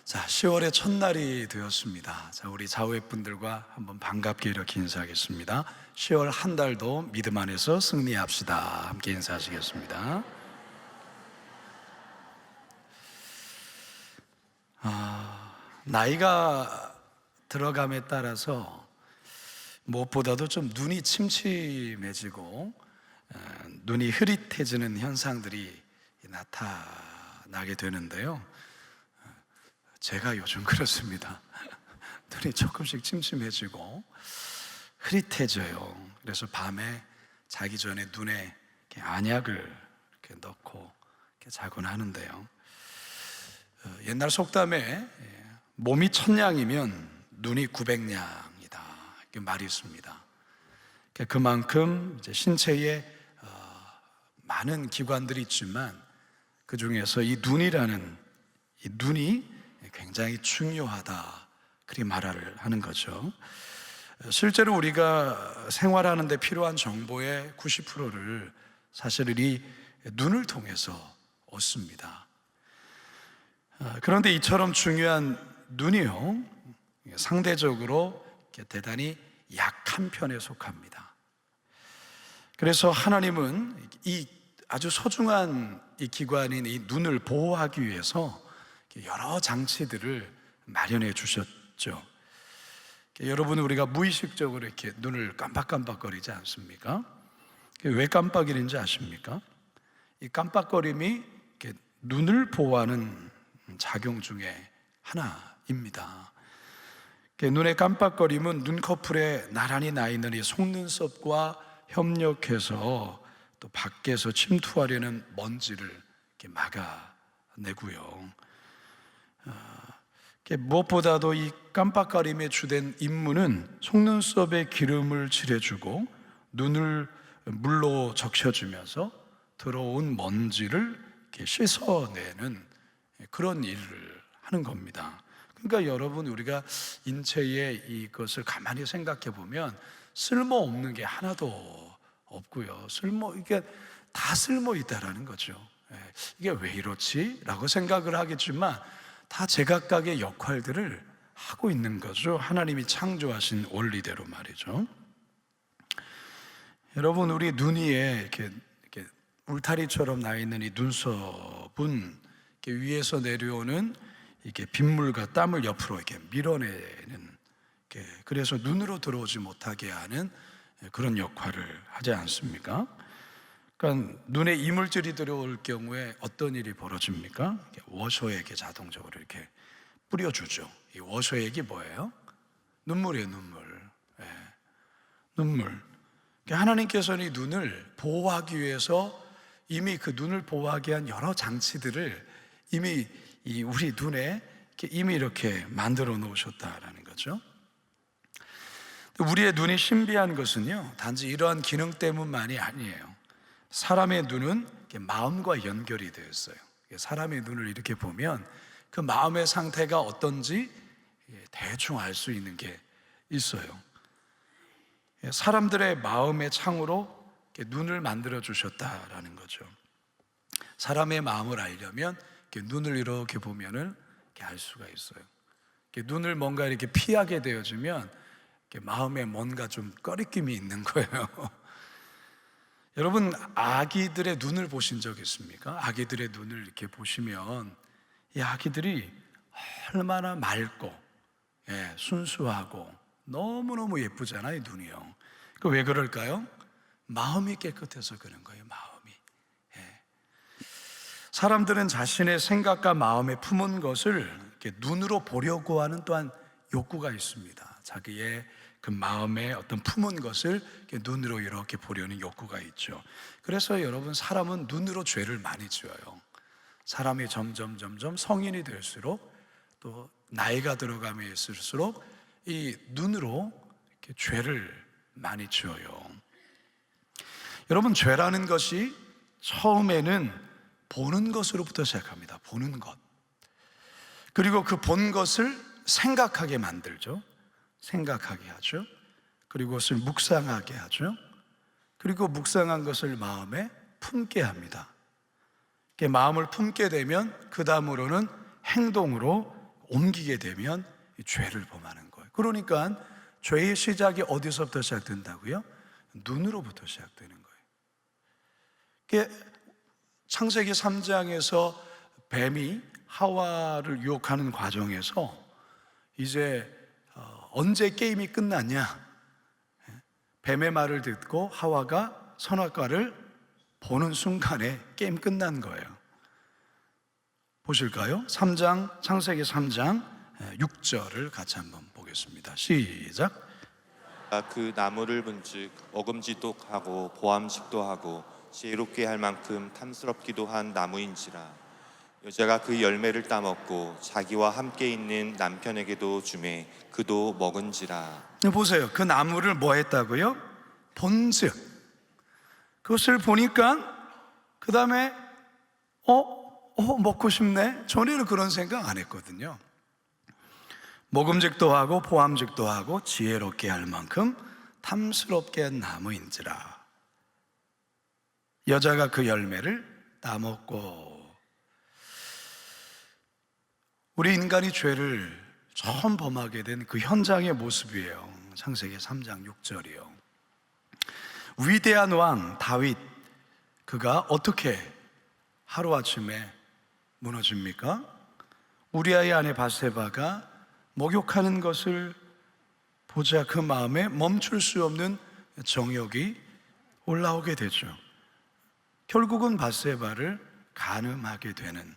자, 10월의 첫날이 되었습니다. 자, 우리 자우회분들과 한번 반갑게 이렇게 인사하겠습니다. 10월 한 달도 믿음 안에서 승리합시다. 함께 인사하시겠습니다. 나이가 들어감에 따라서 무엇보다도 좀 눈이 침침해지고 눈이 흐릿해지는 현상들이 나타나게 되는데요. 제가 요즘 그렇습니다. 눈이 조금씩 침침해지고 흐릿해져요. 그래서 밤에 자기 전에 눈에 이렇게 안약을 이렇게 넣고 이렇게 자곤 하는데요. 옛날 속담에 몸이 1000냥이면 눈이 900냥이다 이렇게 말이 있습니다. 그만큼 이제 신체에 많은 기관들이 있지만 그 중에서 이 눈이 굉장히 중요하다 그리 말을 하는 거죠. 실제로 우리가 생활하는 데 필요한 정보의 90%를 사실은 이 눈을 통해서 얻습니다. 그런데 이처럼 중요한 눈이요, 상대적으로 대단히 약한 편에 속합니다. 그래서 하나님은 이 아주 소중한 이 기관인 이 눈을 보호하기 위해서 여러 장치들을 마련해 주셨죠. 여러분, 우리가 무의식적으로 이렇게 눈을 깜빡깜빡거리지 않습니까? 왜 깜빡이는지 아십니까? 이 깜빡거림이 이렇게 눈을 보호하는 작용 중에 하나입니다. 눈의 깜빡거림은 눈꺼풀에 나란히 나 있는 이 속눈썹과 협력해서 또 밖에서 침투하려는 먼지를 이렇게 막아내고요. 무엇보다도 이 깜빡거림의 주된 임무는 속눈썹에 기름을 칠해주고 눈을 물로 적셔주면서 들어온 먼지를 이렇게 씻어내는 그런 일을 하는 겁니다. 그러니까 여러분, 우리가 인체의 이것을 가만히 생각해 보면 쓸모없는 게 하나도 없고요. 이게 다 쓸모 있다라는 거죠. 이게 왜 이렇지? 라고 생각을 하겠지만 다 제각각의 역할들을 하고 있는 거죠. 하나님이 창조하신 원리대로 말이죠. 여러분, 우리 눈 위에 이렇게 울타리처럼 나 있는 이 눈썹은 이렇게 위에서 내려오는 이렇게 빗물과 땀을 옆으로 이렇게 밀어내는, 그래서 눈으로 들어오지 못하게 하는 그런 역할을 하지 않습니까? 그러니까 눈에 이물질이 들어올 경우에 어떤 일이 벌어집니까? 워셔액에 자동적으로 이렇게 뿌려주죠. 이 워셔액이 뭐예요? 눈물이에요, 눈물. 눈물. 하나님께서는 이 눈을 보호하기 위해서 이미 그 눈을 보호하기 위한 여러 장치들을 이미 우리 눈에 이미 이렇게 만들어 놓으셨다라는 거죠. 우리의 눈이 신비한 것은요, 단지 이러한 기능 때문만이 아니에요. 사람의 눈은 마음과 연결이 되어 있어요. 사람의 눈을 이렇게 보면 그 마음의 상태가 어떤지 대충 알 수 있는 게 있어요. 사람들의 마음의 창으로 눈을 만들어 주셨다라는 거죠. 사람의 마음을 알려면 눈을 이렇게 보면은 알 수가 있어요. 눈을 뭔가 이렇게 피하게 되어지면 마음에 뭔가 좀 꺼리낌이 있는 거예요. 여러분, 아기들의 눈을 보신 적 있습니까? 아기들의 눈을 이렇게 보시면 이 아기들이 얼마나 맑고 순수하고 너무너무 예쁘잖아요, 눈이요. 왜 그럴까요? 마음이 깨끗해서 그런 거예요, 마음이. 사람들은 자신의 생각과 마음에 품은 것을 이렇게 눈으로 보려고 하는 또한 욕구가 있습니다. 자기의 그 마음에 어떤 품은 것을 이렇게 눈으로 이렇게 보려는 욕구가 있죠. 그래서 여러분, 사람은 눈으로 죄를 많이 지어요. 사람이 점점 성인이 될수록 또 나이가 들어감에 있을수록 이 눈으로 이렇게 죄를 많이 지어요. 여러분, 죄라는 것이 처음에는 보는 것으로부터 시작합니다. 보는 것. 그리고 그 본 것을 생각하게 만들죠. 생각하게 하죠. 그리고 그것을 묵상하게 하죠. 그리고 묵상한 것을 마음에 품게 합니다. 마음을 품게 되면 그 다음으로는 행동으로 옮기게 되면 이 죄를 범하는 거예요. 그러니까 죄의 시작이 어디서부터 시작된다고요? 눈으로부터 시작되는 거예요. 창세기 3장에서 뱀이 하와를 유혹하는 과정에서 이제 언제 게임이 끝났냐? 뱀의 말을 듣고 하와가 선악과를 보는 순간에 게임 끝난 거예요. 보실까요? 창세기 3장 6절을 같이 한번 보겠습니다. 시작. 그 나무를 본즉 먹음직도 하고 보암직도 하고 지혜롭게 할 만큼 탐스럽기도 한 나무인지라. 여자가 그 열매를 따먹고 자기와 함께 있는 남편에게도 주매 그도 먹은지라. 보세요. 그 나무를 뭐 했다고요? 본즉. 그것을 보니까 그 다음에 먹고 싶네? 전에는 그런 생각 안 했거든요. 먹음직도 하고 보암직도 하고 지혜롭게 할 만큼 탐스럽게 한 나무인지라. 여자가 그 열매를 따먹고. 우리 인간이 죄를 처음 범하게 된 그 현장의 모습이에요. 창세기 3장 6절이요. 위대한 왕 다윗, 그가 어떻게 하루아침에 무너집니까? 우리아의 아내 바세바가 목욕하는 것을 보자 그 마음에 멈출 수 없는 정욕이 올라오게 되죠. 결국은 바세바를 간음하게 되는.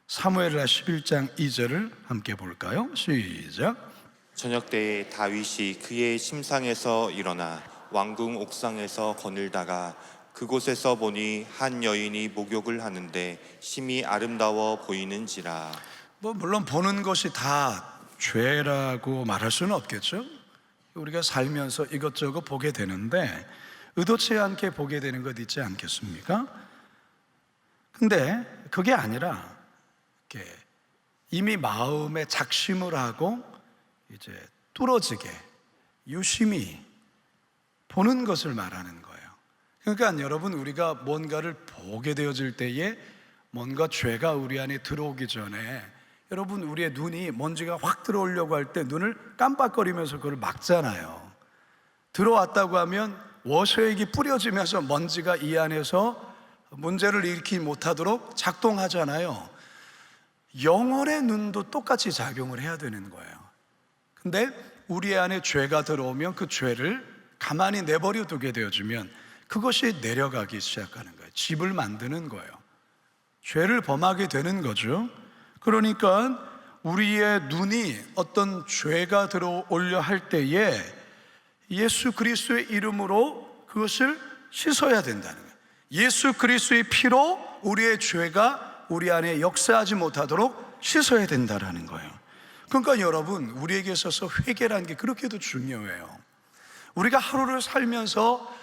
사무엘하 11장 2절을 함께 볼까요? 시작. 저녁 때에 다윗이 그의 침상에서 일어나 왕궁 옥상에서 거닐다가 그곳에서 보니 한 여인이 목욕을 하는데 심히 아름다워 보이는지라. 물론 보는 것이 다 죄라고 말할 수는 없겠죠. 우리가 살면서 이것저것 보게 되는데 의도치 않게 보게 되는 것 있지 않겠습니까? 근데 그게 아니라 이미 마음에 작심을 하고 이제 뚫어지게 유심히 보는 것을 말하는 거예요. 그러니까 여러분, 우리가 뭔가를 보게 되어질 때에 뭔가 죄가 우리 안에 들어오기 전에 여러분, 우리의 눈이 먼지가 확 들어오려고 할 때 눈을 깜빡거리면서 그걸 막잖아요. 들어왔다고 하면 워셔액이 뿌려지면서 먼지가 이 안에서 문제를 일으키지 못하도록 작동하잖아요. 영혼의 눈도 똑같이 작용을 해야 되는 거예요. 근데 우리 안에 죄가 들어오면 그 죄를 가만히 내버려 두게 되어지면 그것이 내려가기 시작하는 거예요. 집을 만드는 거예요. 죄를 범하게 되는 거죠. 그러니까 우리의 눈이 어떤 죄가 들어오려 할 때에 예수 그리스도의 이름으로 그것을 씻어야 된다는 거예요. 예수 그리스도의 피로 우리의 죄가 우리 안에 역사하지 못하도록 씻어야 된다는 거예요. 그러니까 여러분, 우리에게 있어서 회개라는 게 그렇게도 중요해요. 우리가 하루를 살면서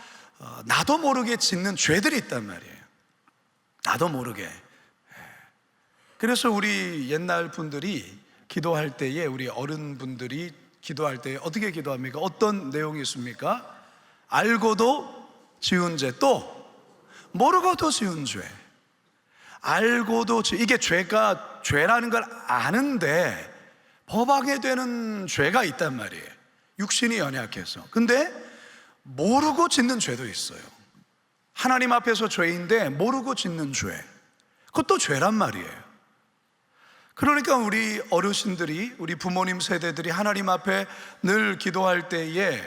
나도 모르게 짓는 죄들이 있단 말이에요. 나도 모르게. 그래서 우리 옛날 분들이 기도할 때에, 우리 어른분들이 기도할 때에 어떻게 기도합니까? 어떤 내용이 있습니까? 알고도 지은 죄, 또 모르고도 지은 죄. 알고도 이게 죄라는 걸 아는데 범하게 되는 죄가 있단 말이에요. 육신이 연약해서. 근데 모르고 짓는 죄도 있어요. 하나님 앞에서 죄인데 모르고 짓는 죄, 그것도 죄란 말이에요. 그러니까 우리 어르신들이, 우리 부모님 세대들이 하나님 앞에 늘 기도할 때에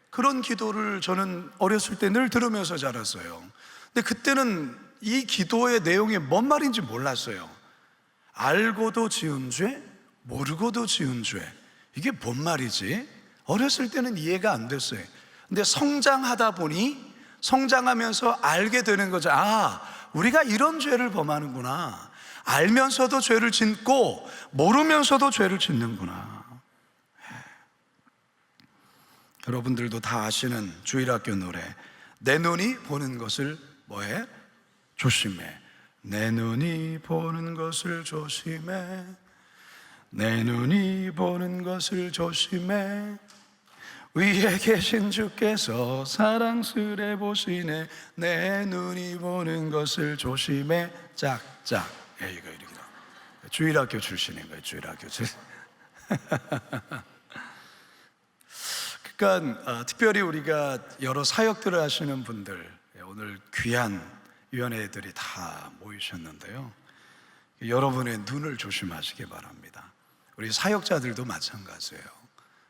그런 기도를 저는 어렸을 때 늘 들으면서 자랐어요. 근데 그때는 이 기도의 내용이 뭔 말인지 몰랐어요. 알고도 지은 죄, 모르고도 지은 죄, 이게 뭔 말이지? 어렸을 때는 이해가 안 됐어요. 근데 성장하다 보니, 성장하면서 알게 되는 거죠. 우리가 이런 죄를 범하는구나. 알면서도 죄를 짓고 모르면서도 죄를 짓는구나. 여러분들도 다 아시는 주일학교 노래, 내 눈이 보는 것을 뭐해? 조심해. 내 눈이 보는 것을 조심해. 내 눈이 보는 것을 조심해. 위에 계신 주께서 사랑스레 보시네. 내 눈이 보는 것을 조심해. 짝짝. 이거 이렇게. 주일학교 출신인 거예요. 주일학교 출신. 그러니까 특별히 우리가 여러 사역들을 하시는 분들, 오늘 귀한 위원회들이 다 모이셨는데요, 여러분의 눈을 조심하시기 바랍니다. 우리 사역자들도 마찬가지예요.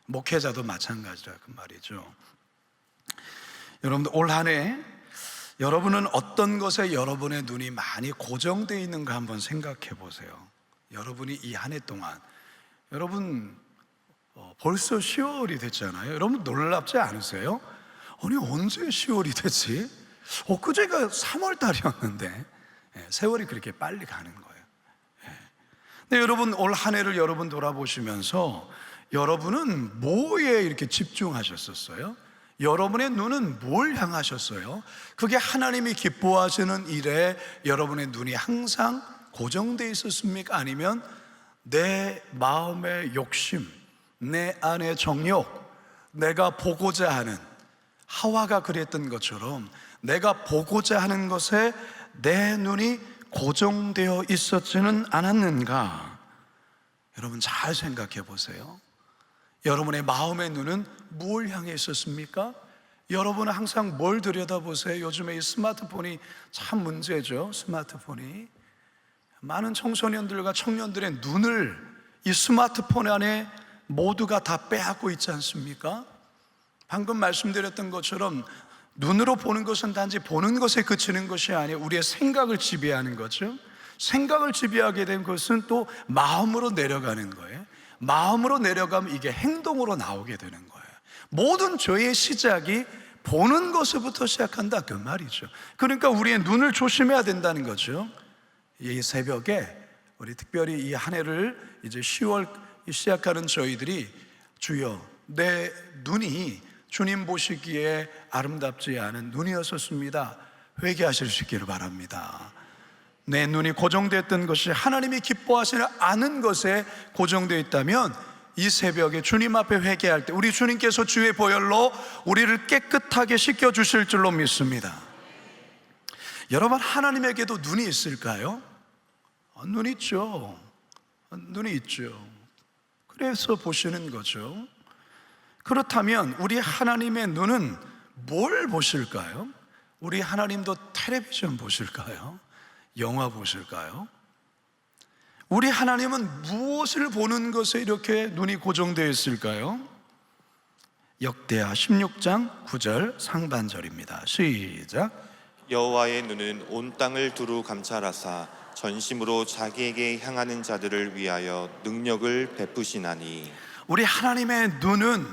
목회자도 마찬가지라 그 말이죠. 여러분들 올 한 해 여러분은 어떤 것에 여러분의 눈이 많이 고정되어 있는가 한번 생각해 보세요. 여러분이 이 한 해 동안, 여러분 벌써 10월이 됐잖아요. 여러분 놀랍지 않으세요? 아니 언제 10월이 됐지? 엊그제가 3월 달이었는데 세월이 그렇게 빨리 가는 거예요. 근데 여러분 올 한 해를 여러분 돌아보시면서 여러분은 뭐에 이렇게 집중하셨었어요? 여러분의 눈은 뭘 향하셨어요? 그게 하나님이 기뻐하시는 일에 여러분의 눈이 항상 고정되어 있었습니까? 아니면 내 마음의 욕심, 내 안의 정욕, 내가 보고자 하는, 하와가 그랬던 것처럼 내가 보고자 하는 것에 내 눈이 고정되어 있었지는 않았는가? 여러분 잘 생각해 보세요. 여러분의 마음의 눈은 뭘 향해 있었습니까? 여러분은 항상 뭘 들여다보세요? 요즘에 이 스마트폰이 참 문제죠. 스마트폰이 많은 청소년들과 청년들의 눈을 이 스마트폰 안에 모두가 다 빼앗고 있지 않습니까? 방금 말씀드렸던 것처럼 눈으로 보는 것은 단지 보는 것에 그치는 것이 아니라 우리의 생각을 지배하는 거죠. 생각을 지배하게 된 것은 또 마음으로 내려가는 거예요. 마음으로 내려가면 이게 행동으로 나오게 되는 거예요. 모든 죄의 시작이 보는 것부터 시작한다 그 말이죠. 그러니까 우리의 눈을 조심해야 된다는 거죠. 이 새벽에 우리 특별히 이 한 해를 이제 10월 시작하는 저희들이, 주여 내 눈이 주님 보시기에 아름답지 않은 눈이었었습니다, 회개하실 수 있기를 바랍니다. 내 눈이 고정됐던 것이 하나님이 기뻐하시지 않은 것에 고정되어 있다면 이 새벽에 주님 앞에 회개할 때 우리 주님께서 주의 보혈로 우리를 깨끗하게 씻겨주실 줄로 믿습니다. 여러분 하나님에게도 눈이 있을까요? 눈 있죠. 눈이 있죠. 그래서 보시는 거죠. 그렇다면 우리 하나님의 눈은 뭘 보실까요? 우리 하나님도 텔레비전 보실까요? 영화 보실까요? 우리 하나님은 무엇을 보는 것에 이렇게 눈이 고정되어 있을까요? 역대하 16장 9절 상반절입니다. 시작. 여호와의 눈은 온 땅을 두루 감찰하사 전심으로 자기에게 향하는 자들을 위하여 능력을 베푸시나니. 우리 하나님의 눈은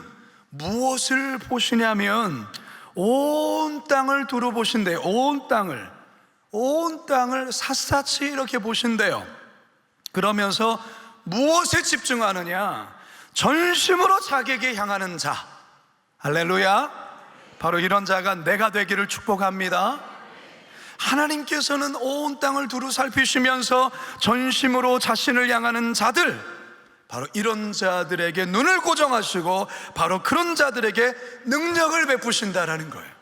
무엇을 보시냐면 온 땅을 두루 보신대요. 온 땅을 샅샅이 이렇게 보신대요. 그러면서 무엇에 집중하느냐? 전심으로 자기에게 향하는 자. 할렐루야. 바로 이런 자가 내가 되기를 축복합니다. 하나님께서는 온 땅을 두루 살피시면서 전심으로 자신을 향하는 자들, 바로 이런 자들에게 눈을 고정하시고 바로 그런 자들에게 능력을 베푸신다라는 거예요.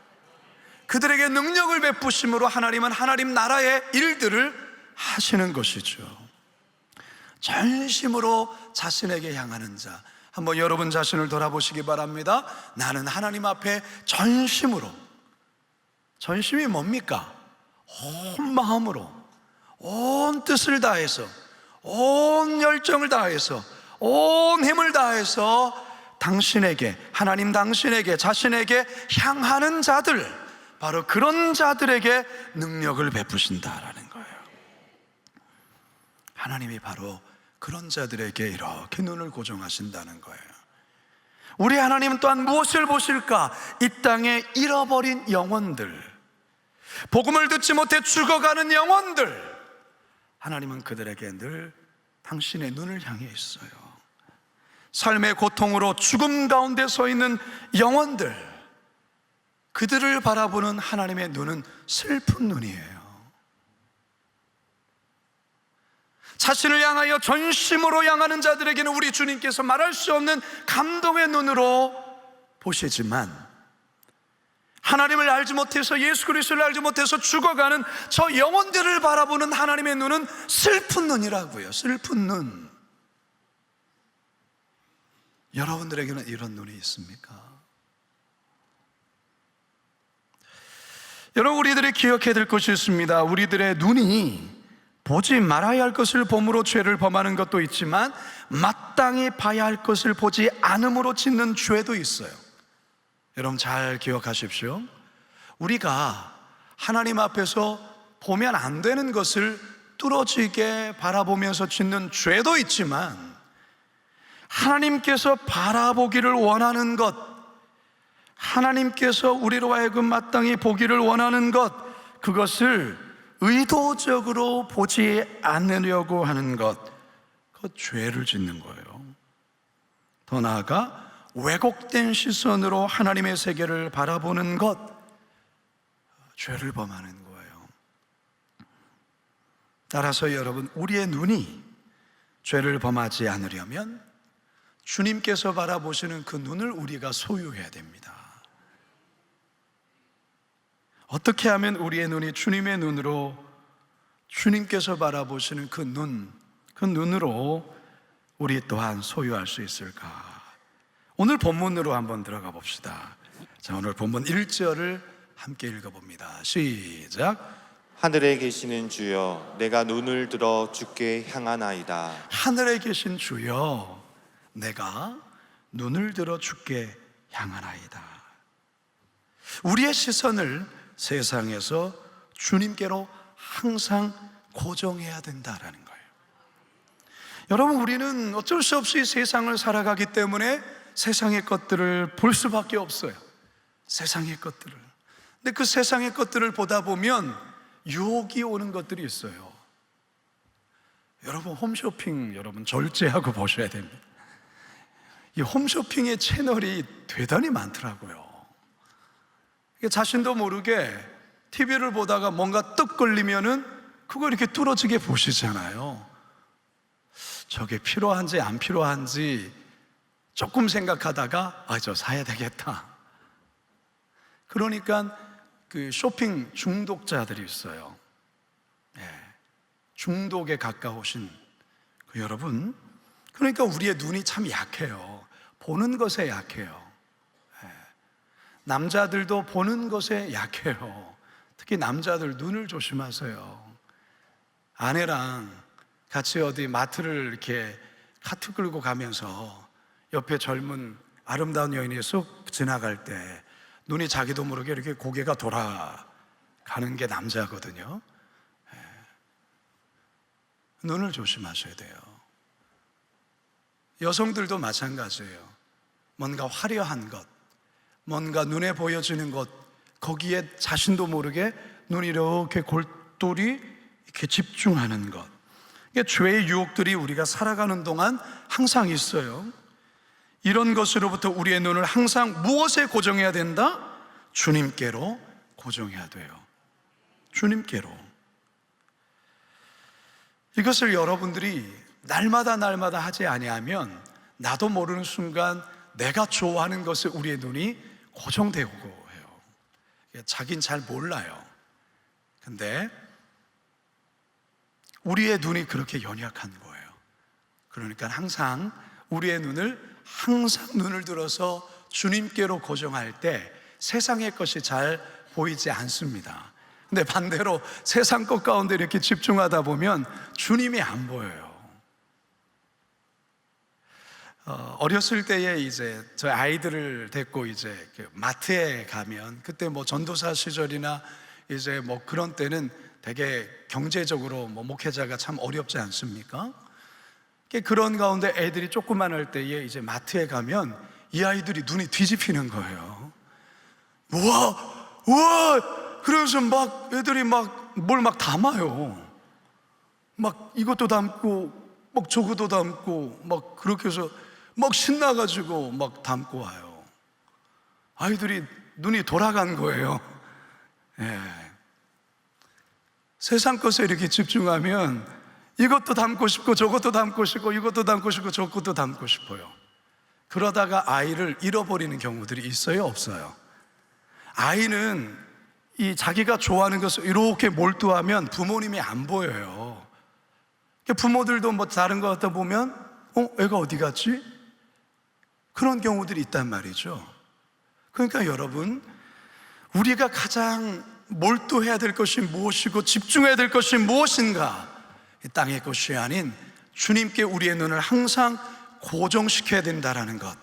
그들에게 능력을 베푸심으로 하나님은 하나님 나라의 일들을 하시는 것이죠. 전심으로 자신에게 향하는 자, 한번 여러분 자신을 돌아보시기 바랍니다. 나는 하나님 앞에 전심으로, 전심이 뭡니까? 온 마음으로, 온 뜻을 다해서, 온 열정을 다해서, 온 힘을 다해서 당신에게, 하나님 당신에게, 자신에게 향하는 자들, 바로 그런 자들에게 능력을 베푸신다라는 거예요. 하나님이 바로 그런 자들에게 이렇게 눈을 고정하신다는 거예요. 우리 하나님은 또한 무엇을 보실까? 이 땅에 잃어버린 영혼들, 복음을 듣지 못해 죽어가는 영혼들, 하나님은 그들에게 늘 당신의 눈을 향해 있어요. 삶의 고통으로 죽음 가운데 서 있는 영혼들, 그들을 바라보는 하나님의 눈은 슬픈 눈이에요. 자신을 향하여 전심으로 향하는 자들에게는 우리 주님께서 말할 수 없는 감동의 눈으로 보시지만, 하나님을 알지 못해서, 예수 그리스도를 알지 못해서 죽어가는 저 영혼들을 바라보는 하나님의 눈은 슬픈 눈이라고요. 슬픈 눈. 여러분들에게는 이런 눈이 있습니까? 여러분, 우리들이 기억해야 될 것이 있습니다. 우리들의 눈이 보지 말아야 할 것을 봄으로 죄를 범하는 것도 있지만 마땅히 봐야 할 것을 보지 않음으로 짓는 죄도 있어요. 여러분 잘 기억하십시오. 우리가 하나님 앞에서 보면 안 되는 것을 뚫어지게 바라보면서 짓는 죄도 있지만, 하나님께서 바라보기를 원하는 것, 하나님께서 우리로 하여금 마땅히 보기를 원하는 것, 그것을 의도적으로 보지 않으려고 하는 것, 그 죄를 짓는 거예요. 더 나아가 왜곡된 시선으로 하나님의 세계를 바라보는 것, 죄를 범하는 거예요. 따라서 여러분, 우리의 눈이 죄를 범하지 않으려면 주님께서 바라보시는 그 눈을 우리가 소유해야 됩니다. 어떻게 하면 우리의 눈이 주님의 눈으로, 주님께서 바라보시는 그 눈으로 우리 또한 소유할 수 있을까? 오늘 본문으로 한번 들어가 봅시다. 자, 오늘 본문 1절을 함께 읽어봅니다. 시작. 하늘에 계시는 주여, 내가 눈을 들어 주께 향하나이다. 하늘에 계신 주여, 내가 눈을 들어 주께 향하나이다. 우리의 시선을 세상에서 주님께로 항상 고정해야 된다라는 거예요. 여러분, 우리는 어쩔 수 없이 세상을 살아가기 때문에 세상의 것들을 볼 수밖에 없어요. 세상의 것들을. 근데 그 세상의 것들을 보다 보면 유혹이 오는 것들이 있어요. 여러분, 홈쇼핑 여러분 절제하고 보셔야 됩니다. 이 홈쇼핑의 채널이 대단히 많더라고요. 자신도 모르게 TV를 보다가 뭔가 떡 걸리면은 그거 이렇게 뚫어지게 보시잖아요. 저게 필요한지 안 필요한지 조금 생각하다가 저 사야 되겠다. 그러니까 그 쇼핑 중독자들이 있어요. 중독에 가까우신 그 여러분, 그러니까 우리의 눈이 참 약해요. 보는 것에 약해요. 남자들도 보는 것에 약해요. 특히 남자들 눈을 조심하세요. 아내랑 같이 어디 마트를 이렇게 카트 끌고 가면서 옆에 젊은 아름다운 여인이 쑥 지나갈 때 눈이 자기도 모르게 이렇게 고개가 돌아가는 게 남자거든요. 눈을 조심하셔야 돼요. 여성들도 마찬가지예요. 뭔가 화려한 것, 뭔가 눈에 보여지는 것, 거기에 자신도 모르게 눈이 이렇게 골똘히 이렇게 집중하는 것, 이게 죄의 유혹들이 우리가 살아가는 동안 항상 있어요. 이런 것으로부터 우리의 눈을 항상 무엇에 고정해야 된다? 주님께로 고정해야 돼요. 주님께로. 이것을 여러분들이 날마다 하지 아니하면 나도 모르는 순간 내가 좋아하는 것에 우리의 눈이 고정되고 해요. 자긴 잘 몰라요. 근데 우리의 눈이 그렇게 연약한 거예요. 그러니까 항상 우리의 눈을 들어서 주님께로 고정할 때 세상의 것이 잘 보이지 않습니다. 근데 반대로 세상 것 가운데 이렇게 집중하다 보면 주님이 안 보여요. 어렸을 때에 이제 저희 아이들을 데리고 이제 마트에 가면, 그때 뭐 전도사 시절이나 이제 뭐 그런 때는 되게 경제적으로 뭐 목회자가 참 어렵지 않습니까? 그런 가운데 애들이 조그만 할 때에 이제 마트에 가면 이 아이들이 눈이 뒤집히는 거예요. 우와! 그래서 막 애들이 막 뭘 막 담아요. 막 이것도 담고, 막 저것도 담고, 막 그렇게 해서 막 신나가지고 막 담고 와요. 아이들이 눈이 돌아간 거예요. 세상 것에 이렇게 집중하면 이것도 담고 싶고 저것도 담고 싶고 이것도 담고 싶고 저것도 담고 싶어요. 그러다가 아이를 잃어버리는 경우들이 있어요, 없어요? 아이는 이 자기가 좋아하는 것을 이렇게 몰두하면 부모님이 안 보여요. 부모들도 뭐 다른 거 갖다 보면 애가 어디 갔지? 그런 경우들이 있단 말이죠. 그러니까 여러분, 우리가 가장 몰두해야 될 것이 무엇이고 집중해야 될 것이 무엇인가? 이 땅의 것이 아닌 주님께 우리의 눈을 항상 고정시켜야 된다라는 것.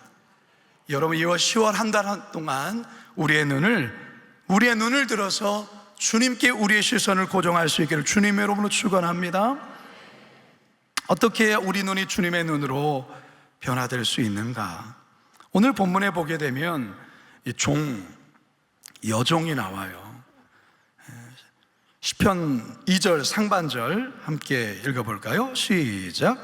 여러분, 2월 10월 한 달 동안 우리의 눈을 들어서 주님께 우리의 시선을 고정할 수 있기를 주님의 이름으로 축원합니다. 어떻게 해야 우리 눈이 주님의 눈으로 변화될 수 있는가? 오늘 본문에 보게 되면 이 여종이 나와요. 시편 2절 상반절 함께 읽어볼까요? 시작.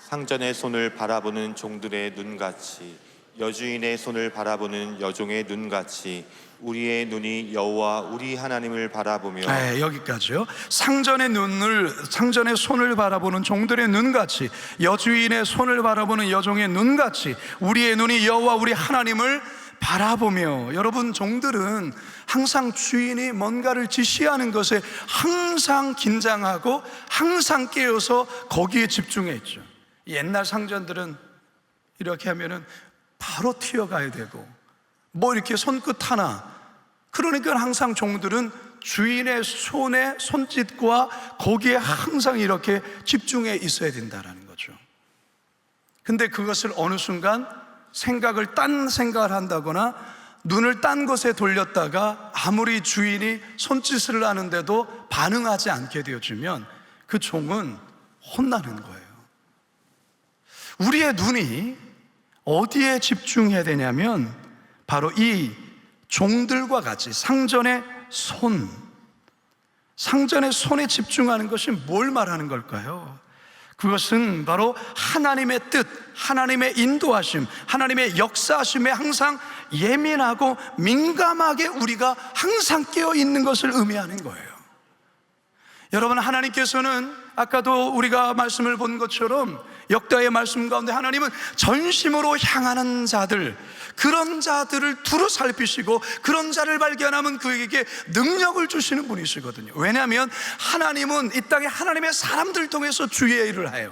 상전의 손을 바라보는 종들의 눈같이, 여주인의 손을 바라보는 여종의 눈같이 우리의 눈이 여호와 우리 하나님을 바라보며. 네, 여기까지요. 상전의 손을 바라보는 종들의 눈같이, 여주인의 손을 바라보는 여종의 눈같이 우리의 눈이 여호와 우리 하나님을 바라보며. 여러분, 종들은 항상 주인이 뭔가를 지시하는 것에 항상 긴장하고 항상 깨어서 거기에 집중해 있죠. 옛날 상전들은 이렇게 하면은 바로 튀어가야 되고 뭐 이렇게 손끝 하나, 그러니까 항상 종들은 주인의 손짓과 거기에 항상 이렇게 집중해 있어야 된다는 거죠. 근데 그것을 어느 순간 딴 생각을 한다거나 눈을 딴 것에 돌렸다가 아무리 주인이 손짓을 하는데도 반응하지 않게 되어지면 그 종은 혼나는 거예요. 우리의 눈이 어디에 집중해야 되냐면 바로 이 종들과 같이 상전의 손에 집중하는 것이 뭘 말하는 걸까요? 그것은 바로 하나님의 뜻, 하나님의 인도하심, 하나님의 역사하심에 항상 예민하고 민감하게 우리가 항상 깨어 있는 것을 의미하는 거예요. 여러분, 하나님께서는 아까도 우리가 말씀을 본 것처럼 역다의 말씀 가운데 하나님은 전심으로 향하는 자들, 그런 자들을 두루 살피시고 그런 자를 발견하면 그에게 능력을 주시는 분이시거든요. 왜냐하면 하나님은 이 땅에 하나님의 사람들 통해서 주의 일을 해요.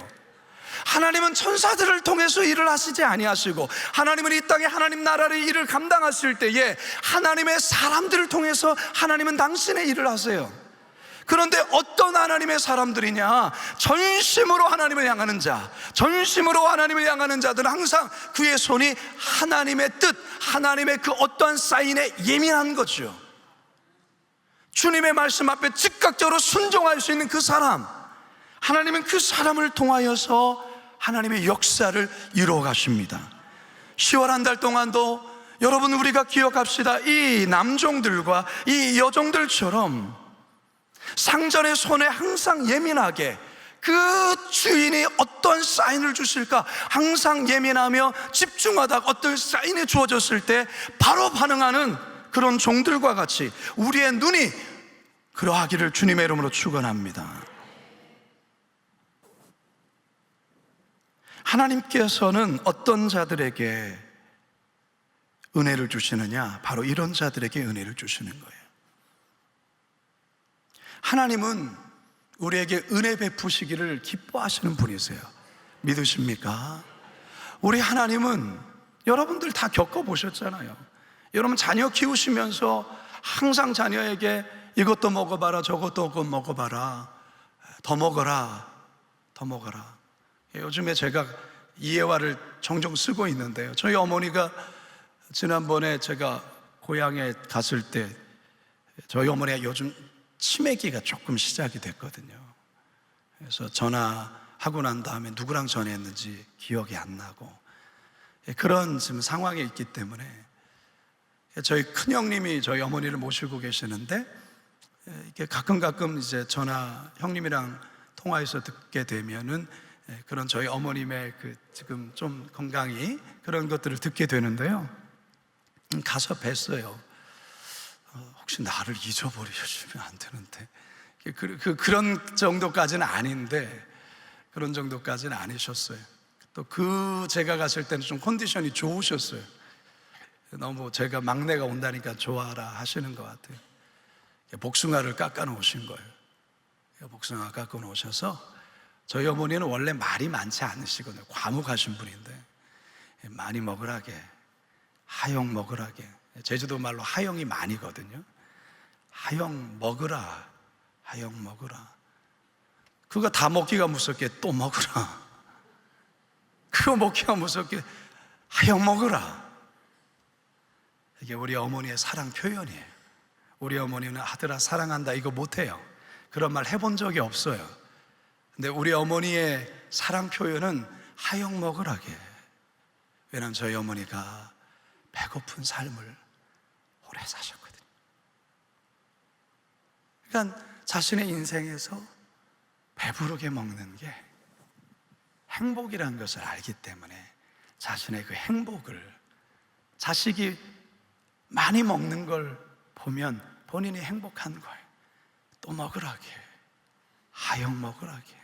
하나님은 천사들을 통해서 일을 하시지 아니하시고, 하나님은 이 땅에 하나님 나라의 일을 감당하실 때에 하나님의 사람들을 통해서 하나님은 당신의 일을 하세요. 그런데 어떤 하나님의 사람들이냐? 전심으로 하나님을 향하는 자, 전심으로 하나님을 향하는 자들은 항상 그의 손이 하나님의 뜻, 하나님의 그 어떠한 사인에 예민한 거죠. 주님의 말씀 앞에 즉각적으로 순종할 수 있는 그 사람, 하나님은 그 사람을 통하여서 하나님의 역사를 이루어 가십니다. 10월 한 달 동안도 여러분, 우리가 기억합시다. 이 남종들과 이 여종들처럼 상전의 손에 항상 예민하게, 그 주인이 어떤 사인을 주실까 항상 예민하며 집중하다가 어떤 사인이 주어졌을 때 바로 반응하는 그런 종들과 같이 우리의 눈이 그러하기를 주님의 이름으로 축원합니다. 하나님께서는 어떤 자들에게 은혜를 주시느냐? 바로 이런 자들에게 은혜를 주시는 거예요. 하나님은 우리에게 은혜 베푸시기를 기뻐하시는 분이세요. 믿으십니까? 우리 하나님은 여러분들 다 겪어보셨잖아요. 여러분 자녀 키우시면서 항상 자녀에게 이것도 먹어봐라, 저것도 먹어봐라, 더 먹어라. 요즘에 제가 이해화를 종종 쓰고 있는데요, 저희 어머니가 지난번에 제가 고향에 갔을 때 저희 어머니가 요즘 치매기가 조금 시작이 됐거든요. 그래서 전화하고 난 다음에 누구랑 전화했는지 기억이 안 나고 그런 지금 상황에 있기 때문에 저희 큰형님이 저희 어머니를 모시고 계시는데 이게 가끔 이제 전화 형님이랑 통화해서 듣게 되면은 그런 저희 어머님의 그 지금 좀 건강이 그런 것들을 듣게 되는데요, 가서 뵀어요. 혹시 나를 잊어버리시면 안 되는데, 그런 정도까지는 아닌데, 그런 정도까지는 아니셨어요. 또 제가 갔을 때는 좀 컨디션이 좋으셨어요. 너무 제가 막내가 온다니까 좋아라 하시는 것 같아요. 복숭아를 깎아 놓으신 거예요. 복숭아 깎아 놓으셔서, 저희 어머니는 원래 말이 많지 않으시거든요. 과묵하신 분인데 많이 먹으라게, 하영 먹으라게. 제주도 말로 하영이 많이거든요. 하영 먹으라, 하영 먹으라. 그거 다 먹기가 무섭게 또 먹으라. 그거 먹기가 무섭게 하영 먹으라. 이게 우리 어머니의 사랑 표현이에요. 우리 어머니는 아들아 사랑한다 이거 못해요. 그런 말 해본 적이 없어요. 근데 우리 어머니의 사랑 표현은 하영 먹으라게. 왜냐하면 저희 어머니가 배고픈 삶을 오래 사셨거든요. 그러니까 자신의 인생에서 배부르게 먹는 게 행복이라는 것을 알기 때문에 자신의 그 행복을, 자식이 많이 먹는 걸 보면 본인이 행복한 거예요. 또 먹으라게, 하영 먹으라게.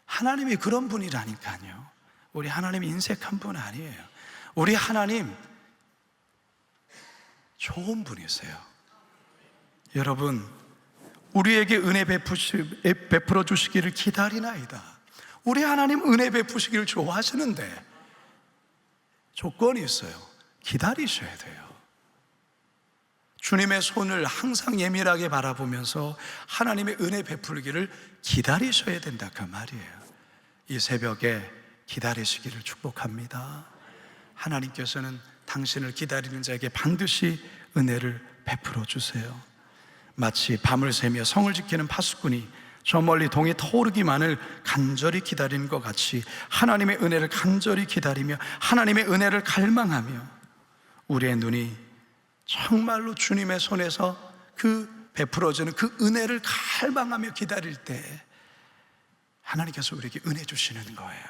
하나님이 그런 분이라니까요. 우리 하나님 인색한 분 아니에요. 우리 하나님 좋은 분이세요. 여러분, 우리에게 은혜 베풀어 주시기를 기다리나이다. 우리 하나님 은혜 베푸시기를 좋아하시는데 조건이 있어요. 기다리셔야 돼요. 주님의 손을 항상 예민하게 바라보면서 하나님의 은혜 베풀기를 기다리셔야 된다, 그 말이에요. 이 새벽에 기다리시기를 축복합니다. 하나님께서는 당신을 기다리는 자에게 반드시 은혜를 베풀어 주세요. 마치 밤을 새며 성을 지키는 파수꾼이 저 멀리 동이 터오르기만을 간절히 기다리는 것 같이 하나님의 은혜를 간절히 기다리며 하나님의 은혜를 갈망하며 우리의 눈이 정말로 주님의 손에서 그 베풀어주는 그 은혜를 갈망하며 기다릴 때 하나님께서 우리에게 은혜 주시는 거예요.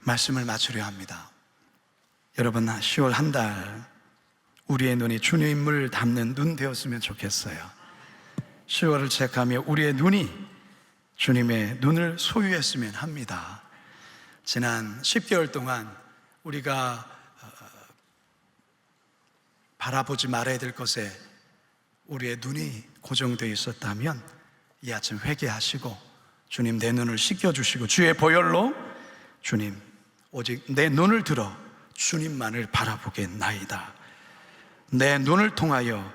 말씀을 마치려 합니다. 여러분, 10월 한 달 우리의 눈이 주님을 담는 눈 되었으면 좋겠어요. 10월을 체크하며 우리의 눈이 주님의 눈을 소유했으면 합니다. 지난 10개월 동안 우리가 바라보지 말아야 될 것에 우리의 눈이 고정되어 있었다면 이 아침 회개하시고 주님 내 눈을 씻겨주시고 주의 보혈로 주님 오직 내 눈을 들어 주님만을 바라보겠나이다. 내 눈을 통하여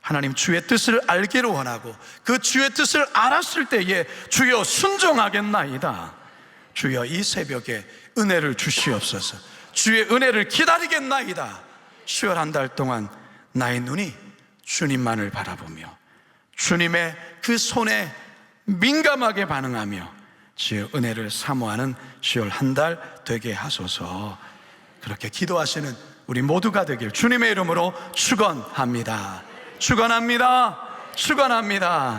하나님 주의 뜻을 알기를 원하고 그 주의 뜻을 알았을 때에 주여 순종하겠나이다. 주여 이 새벽에 은혜를 주시옵소서. 주의 은혜를 기다리겠나이다. 10월 한 달 동안 나의 눈이 주님만을 바라보며 주님의 그 손에 민감하게 반응하며 주의 은혜를 사모하는 10월 한 달 되게 하소서. 그렇게 기도하시는 우리 모두가 되길 주님의 이름으로 축원합니다. 축원합니다. 축원합니다.